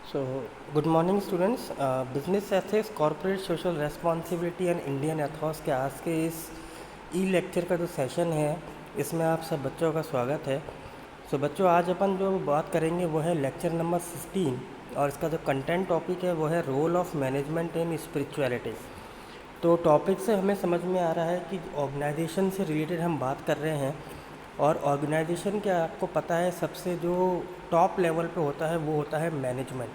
So, good morning students. Business ethics corporate social responsibility and Indian Ethos के आज के इस ई लेक्चर का जो सेशन है इसमें आप सब बच्चों का स्वागत है। सो बच्चों, आज अपन जो बात करेंगे वो है लेक्चर नंबर 16 और इसका जो कंटेंट टॉपिक है वो है role of management in spirituality. तो टॉपिक से हमें समझ में आ रहा है कि ऑर्गेनाइजेशन से रिलेटेड हम बात कर रहे हैं और ऑर्गेनाइजेशन के आपको पता है सबसे जो टॉप लेवल पे होता है वो होता है मैनेजमेंट।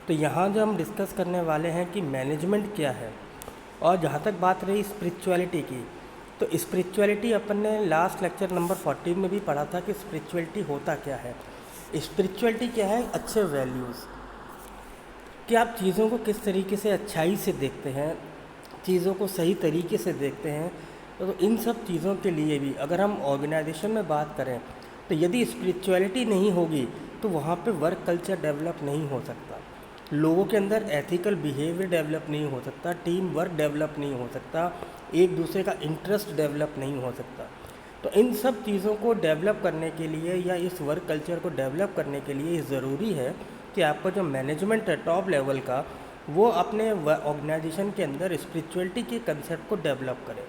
तो यहाँ जो हम डिस्कस करने वाले हैं कि मैनेजमेंट क्या है। और जहाँ तक बात रही स्पिरिचुअलिटी की, तो स्पिरिचुअलिटी अपन ने लास्ट लेक्चर नंबर 14 में भी पढ़ा था कि स्पिरिचुअलिटी होता क्या है। स्पिरिचुअलिटी क्या है? अच्छे वैल्यूज़, कि आप चीज़ों को किस तरीके से अच्छाई से देखते हैं, चीज़ों को सही तरीके से देखते हैं। तो इन सब चीज़ों के लिए भी अगर हम ऑर्गेनाइजेशन में बात करें तो यदि स्पिरिचुअलिटी नहीं होगी तो वहाँ पे वर्क कल्चर डेवलप नहीं हो सकता, लोगों के अंदर एथिकल बिहेवियर डेवलप नहीं हो सकता, टीम वर्क डेवलप नहीं हो सकता, एक दूसरे का इंटरेस्ट डेवलप नहीं हो सकता। तो इन सब चीज़ों को डेवलप करने के लिए या इस वर्क कल्चर को डेवलप करने के लिए ज़रूरी है कि आपका जो मैनेजमेंट है टॉप लेवल का वो अपने ऑर्गेनाइजेशन के अंदर स्पिरिचुअलिटी के कंसेप्ट को डेवलप करे।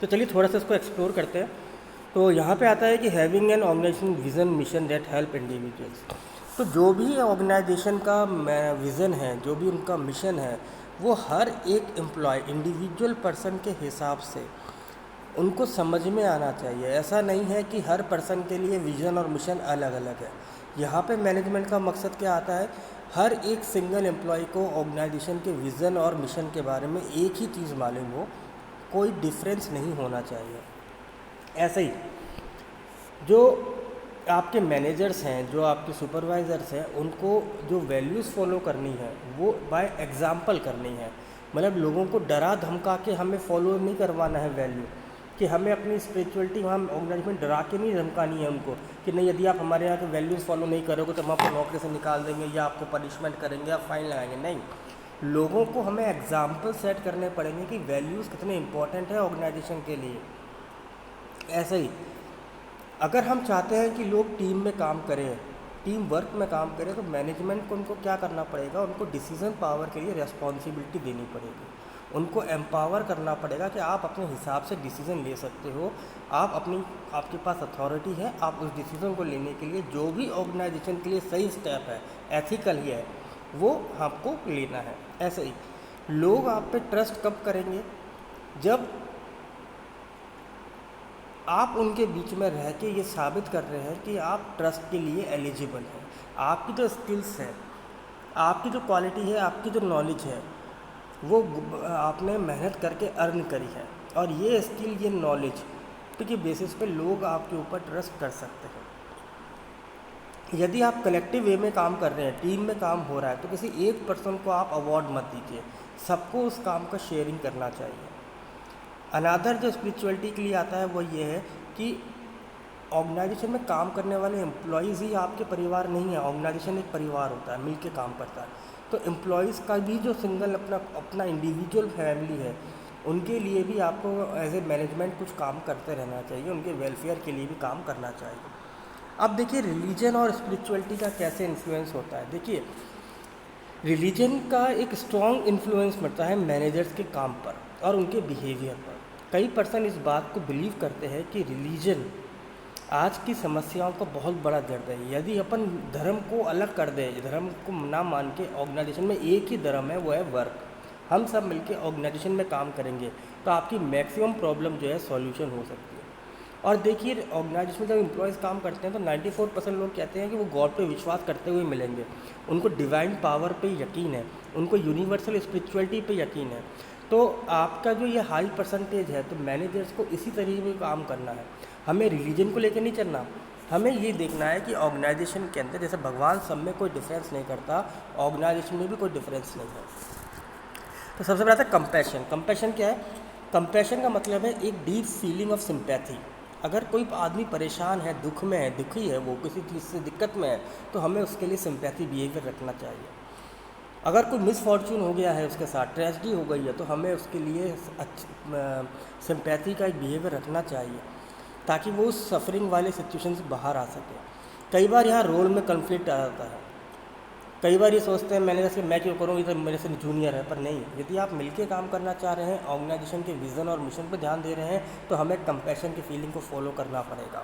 तो चलिए थोड़ा सा इसको एक्सप्लोर करते हैं। तो यहाँ पे आता है कि having an organization vision mission that help individuals. तो जो भी ऑर्गेनाइजेशन का विज़न है, जो भी उनका मिशन है, वो हर एक एम्प्लॉय इंडिविजुअल पर्सन के हिसाब से उनको समझ में आना चाहिए। ऐसा नहीं है कि हर पर्सन के लिए विज़न और मिशन अलग अलग है। यहाँ पे मैनेजमेंट का मकसद क्या आता है? हर एक सिंगल एम्प्लॉय को ऑर्गेनाइजेशन के विज़न और मिशन के बारे में एक ही चीज़ मालूम हो, कोई डिफरेंस नहीं होना चाहिए। ऐसे ही जो आपके मैनेजर्स हैं, जो आपके सुपरवाइज़र्स हैं, उनको जो वैल्यूज़ फॉलो करनी है वो बाय एग्ज़ाम्पल करनी है। मतलब लोगों को डरा धमका के हमें फॉलो नहीं करवाना है वैल्यू, कि हमें अपनी स्पिरिचुअलिटी वहाँ ऑर्गेनाइजेशन डरा के नहीं धमकानी है उनको कि नहीं यदि आप हमारे यहाँ के वैल्यूज़ फॉलो नहीं करोगे तो हम आपको नौकरी से निकाल देंगे या आपको पनिशमेंट करेंगे या फाइन लगाएंगे। नहीं, लोगों को हमें एग्जाम्पल सेट करने पड़ेंगे कि वैल्यूज़ कितने इंपॉर्टेंट है ऑर्गेनाइजेशन के लिए। ऐसे ही अगर हम चाहते हैं कि लोग टीम में काम करें, टीम वर्क में काम करें, तो मैनेजमेंट को उनको क्या करना पड़ेगा? उनको डिसीजन पावर के लिए रिस्पॉन्सिबिलिटी देनी पड़ेगी, उनको एम्पावर करना पड़ेगा कि आप अपने हिसाब से डिसीज़न ले सकते हो, आपके पास अथॉरिटी है, आप उस डिसीज़न को लेने के लिए जो भी ऑर्गेनाइजेशन के लिए सही स्टेप है, एथिकल ही है, वो आपको लेना है। ऐसे ही लोग आप पे ट्रस्ट कब करेंगे? जब आप उनके बीच में रह के ये साबित कर रहे हैं कि आप ट्रस्ट के लिए एलिजिबल हैं, आपकी जो स्किल्स है, आपकी जो क्वालिटी है, आपकी जो नॉलेज है, वो आपने मेहनत करके अर्न करी है, और ये स्किल, ये नॉलेज के बेसिस पे लोग आपके ऊपर ट्रस्ट कर सकते हैं। यदि आप कलेक्टिव वे में काम कर रहे हैं, टीम में काम हो रहा है, तो किसी एक पर्सन को आप अवार्ड मत दीजिए, सबको उस काम का शेयरिंग करना चाहिए। अनादर जो स्पिरिचुअलिटी के लिए आता है वो ये है कि ऑर्गेनाइजेशन में काम करने वाले एम्प्लॉयज़ ही आपके परिवार नहीं है, ऑर्गेनाइजेशन एक परिवार होता है, मिल के काम करता है। तो एम्प्लॉयज़ का भी जो सिंगल अपना इंडिविजुअल फैमिली है, उनके लिए भी आपको एज ए मैनेजमेंट कुछ काम करते रहना चाहिए, उनके वेलफेयर के लिए भी काम करना चाहिए। अब देखिए रिलीजन और स्पिरिचुअलिटी का कैसे इन्फ्लुएंस होता है। देखिए रिलीजन का एक स्ट्रॉन्ग इन्फ्लुएंस पड़ता है मैनेजर्स के काम पर और उनके बिहेवियर पर। कई पर्सन इस बात को बिलीव करते हैं कि रिलीजन आज की समस्याओं का बहुत बड़ा जड़ है। यदि अपन धर्म को अलग कर दें, धर्म को ना मान के ऑर्गेनाइजेशन में एक ही धर्म है, वो है वर्क, हम सब मिलके ऑर्गेनाइजेशन में काम करेंगे तो आपकी मैक्सिमम प्रॉब्लम जो है सॉल्यूशन हो सकती है। और देखिए ऑर्गेनाइजेशन में जब एम्प्लॉयज़ काम करते हैं तो 94% लोग कहते हैं कि वो गॉड पे विश्वास करते हुए मिलेंगे, उनको डिवाइन पावर पे यकीन है, उनको यूनिवर्सल स्पिरिचुअलिटी पे यकीन है। तो आपका जो ये हाई परसेंटेज है, तो मैनेजर्स को इसी तरीके से काम करना है। हमें रिलीजन को लेकर नहीं चलना, हमें ये देखना है कि ऑर्गेनाइजेशन के अंदर जैसे भगवान सब में कोई डिफरेंस नहीं करता, ऑर्गेनाइजेशन में भी कोई डिफरेंस नहीं है। तो सबसे पहला था कंपैशन। कंपैशन क्या है? कंपैशन का मतलब है एक डीप फीलिंग ऑफ सिंपैथी। अगर कोई आदमी परेशान है, दुख में है, दुखी है, वो किसी चीज़ से दिक्कत में है, तो हमें उसके लिए सिंपैथी बिहेवियर रखना चाहिए। अगर कोई मिसफॉर्चून हो गया है, उसके साथ ट्रेजेडी हो गई है, तो हमें उसके लिए सिंपैथी का एक बिहेवियर रखना चाहिए ताकि वो उस सफरिंग वाले सिचुएशन से बाहर आ सके। कई बार यहाँ रोल में कन्फ्लिक्ट आ जाता है, कई बार ये सोचते हैं मैनेजर से मैं क्यों करूँ, ये तो मेरे से जूनियर है, पर नहीं, यदि आप मिलके काम करना चाह रहे हैं, ऑर्गेनाइजेशन के विज़न और मिशन पर ध्यान दे रहे हैं, तो हमें कंपैशन की फीलिंग को फॉलो करना पड़ेगा।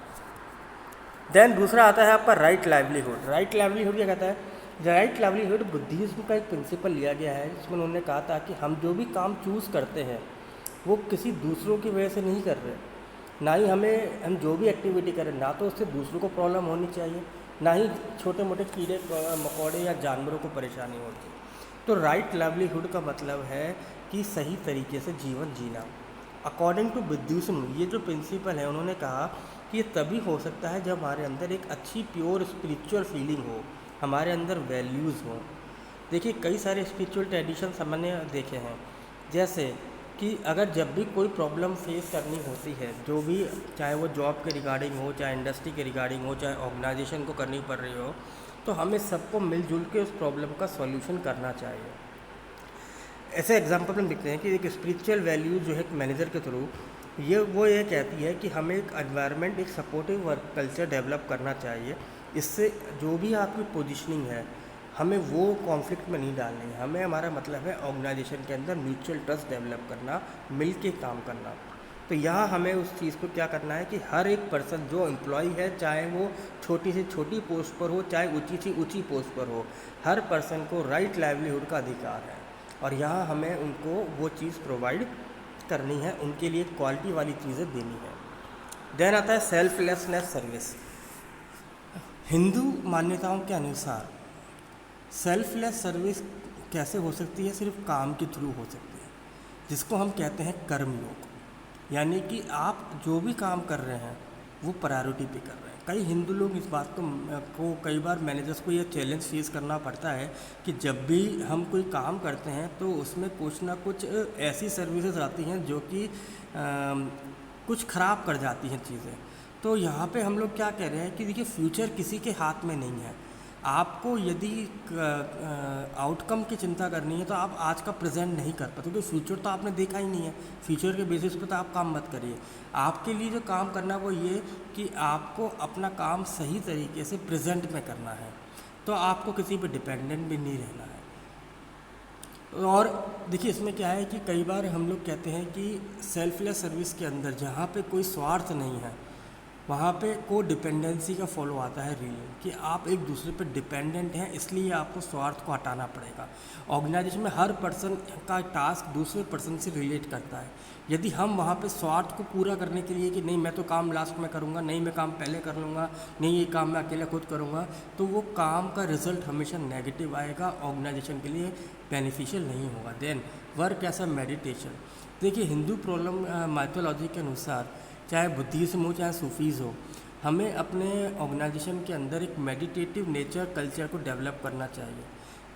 देन दूसरा आता है आपका राइट लाइवलीहुड। राइट लाइवलीहुड क्या कहता है? राइट लाइवलीहुड बुद्धिज्म का एक प्रिंसिपल लिया गया है, जिसमें उन्होंने कहा था कि हम जो भी काम चूज़ करते हैं वो किसी दूसरों की वजह से नहीं कर रहे, ना ही हम जो भी एक्टिविटी करें ना तो उससे दूसरों को प्रॉब्लम होनी चाहिए, ना ही छोटे मोटे कीड़े मकोड़े या जानवरों को परेशानी होती। तो राइट लाइवलीहुड का मतलब है कि सही तरीके से जीवन जीना। अकॉर्डिंग टू बुद्धिज्म ये जो प्रिंसिपल है, उन्होंने कहा कि ये तभी हो सकता है जब हमारे अंदर एक अच्छी प्योर स्पिरिचुअल फीलिंग हो, हमारे अंदर वैल्यूज़ हों। देखिए कई सारे स्पिरिचुअल ट्रेडिशन हमने देखे हैं, जैसे कि अगर जब भी कोई प्रॉब्लम फेस करनी होती है, जो भी, चाहे वो जॉब के रिगार्डिंग हो, चाहे इंडस्ट्री के रिगार्डिंग हो, चाहे ऑर्गेनाइजेशन को करनी पड़ रही हो, तो हमें सबको मिलजुल के उस प्रॉब्लम का सॉल्यूशन करना चाहिए। ऐसे एग्जाम्पल हम देखते हैं कि एक स्पिरिचुअल वैल्यू जो है एक मैनेजर के थ्रू ये कहती है कि हमें एक एनवायरनमेंट, एक सपोर्टिव वर्क कल्चर डेवलप करना चाहिए। इससे जो भी आपकी पोजीशनिंग है, हमें वो कॉन्फ्लिक्ट में नहीं डालनी है। हमें, हमारा मतलब है ऑर्गेनाइजेशन के अंदर म्यूचुअल ट्रस्ट डेवलप करना, मिल के काम करना। तो यहाँ हमें उस चीज़ को क्या करना है कि हर एक पर्सन जो एम्प्लॉय है, चाहे वो छोटी से छोटी पोस्ट पर हो, चाहे ऊंची से ऊंची पोस्ट पर हो, हर पर्सन को राइट लाइवलीहुड का अधिकार है, और यहाँ हमें उनको वो चीज़ प्रोवाइड करनी है, उनके लिए क्वालिटी वाली चीज़ें देनी है। देन आता है सेल्फलेसनेस सर्विस। हिंदू मान्यताओं के अनुसार सेल्फलेस सर्विस कैसे हो सकती है? सिर्फ काम के थ्रू हो सकती है, जिसको हम कहते हैं कर्मयोग। यानी कि आप जो भी काम कर रहे हैं वो प्रायोरिटी पे कर रहे हैं। कई हिंदू लोग इस बात को कई बार मैनेजर्स को ये चैलेंज फेस करना पड़ता है कि जब भी हम कोई काम करते हैं तो उसमें कुछ ना कुछ ऐसी सर्विसेज आती हैं जो कि कुछ ख़राब कर जाती हैं चीज़ें। तो यहाँ पे हम लोग क्या कह रहे हैं कि देखिए फ्यूचर किसी के हाथ में नहीं है। आपको यदि आउटकम की चिंता करनी है तो आप आज का प्रेजेंट नहीं कर पाते, क्योंकि फ्यूचर तो आपने देखा ही नहीं है। फ्यूचर के बेसिस पे तो आप काम मत करिए। आपके लिए जो काम करना वो ये कि आपको अपना काम सही तरीके से प्रेजेंट में करना है, तो आपको किसी पे डिपेंडेंट भी नहीं रहना है। और देखिए इसमें क्या है कि कई बार हम लोग कहते हैं कि सेल्फलेस सर्विस के अंदर जहाँ पे कोई स्वार्थ नहीं है, वहाँ पे को डिपेंडेंसी का फॉलो आता है रील, कि आप एक दूसरे पे डिपेंडेंट हैं, इसलिए आपको स्वार्थ को हटाना पड़ेगा। ऑर्गेनाइजेशन में हर पर्सन का टास्क दूसरे पर्सन से रिलेट करता है। यदि हम वहाँ पे स्वार्थ को पूरा करने के लिए कि नहीं मैं तो काम लास्ट में करूँगा, नहीं मैं काम पहले कर लूँगा, नहीं ये काम मैं अकेले खुद करूँगा, तो वो काम का रिजल्ट हमेशा नेगेटिव आएगा, ऑर्गेनाइजेशन के लिए बेनिफिशियल नहीं होगा। Then work as a meditation. देखिए हिंदू प्रॉब्लम माइथोलॉजी के अनुसार, चाहे बुद्धिज़्म हो चाहे सूफीज़ हो, हमें अपने ऑर्गेनाइजेशन के अंदर एक मेडिटेटिव नेचर कल्चर को डेवलप करना चाहिए।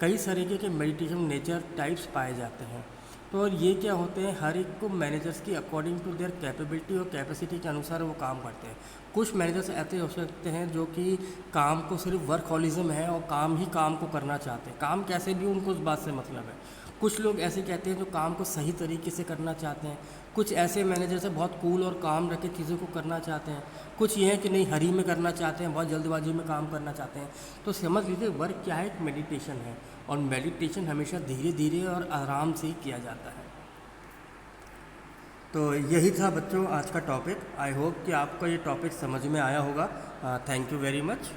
कई तरीके के मेडिटेशन नेचर टाइप्स पाए जाते हैं, तो और ये क्या होते हैं, हर एक को मैनेजर्स की अकॉर्डिंग टू देयर कैपेबिलिटी और कैपेसिटी के अनुसार वो काम करते हैं। कुछ मैनेजर्स ऐसे हो सकते हैं जो कि काम को सिर्फ वर्कहॉलिज्म है और काम ही काम को करना चाहते हैं, काम कैसे भी उनको उस बात से मतलब है। कुछ लोग ऐसे कहते हैं जो काम को सही तरीके से करना चाहते हैं। कुछ ऐसे मैनेजर से बहुत कूल और काम रख के चीज़ों को करना चाहते हैं। कुछ ये है कि नहीं हरी में करना चाहते हैं, बहुत जल्दबाजी में काम करना चाहते हैं। तो समझ लीजिए वर्क क्या है, एक मेडिटेशन है, और मेडिटेशन हमेशा धीरे धीरे और आराम से ही किया जाता है। तो यही था बच्चों आज का टॉपिक। आई होप कि आपको ये टॉपिक समझ में आया होगा। Thank you very much.